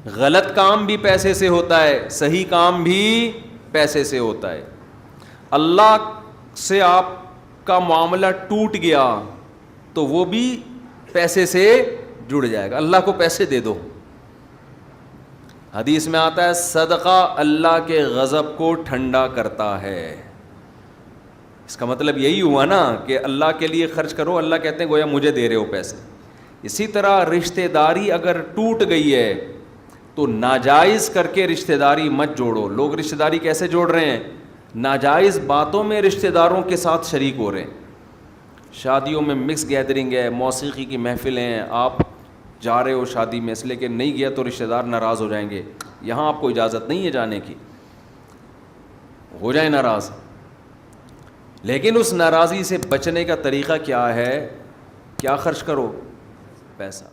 غلط کام بھی پیسے سے ہوتا ہے, صحیح کام بھی پیسے سے ہوتا ہے. اللہ سے آپ کا معاملہ ٹوٹ گیا تو وہ بھی پیسے سے جڑ جائے گا. اللہ کو پیسے دے دو, حدیث میں آتا ہے صدقہ اللہ کے غضب کو ٹھنڈا کرتا ہے. اس کا مطلب یہی ہوا نا کہ اللہ کے لیے خرچ کرو, اللہ کہتے ہیں گویا مجھے دے رہے ہو پیسے. اسی طرح رشتہ داری اگر ٹوٹ گئی ہے تو ناجائز کر کے رشتہ داری مت جوڑو. لوگ رشتہ داری کیسے جوڑ رہے ہیں؟ ناجائز باتوں میں رشتہ داروں کے ساتھ شریک ہو رہے ہیں. شادیوں میں مکس گیدرنگ ہے, موسیقی کی محفلیں ہیں, آپ جا رہے ہو شادی میں اس لیے کہ نہیں گیا تو رشتہ دار ناراض ہو جائیں گے. یہاں آپ کو اجازت نہیں ہے جانے کی, ہو جائیں ناراض. لیکن اس ناراضی سے بچنے کا طریقہ کیا ہے؟ کیا خرچ کرو؟ پیسہ.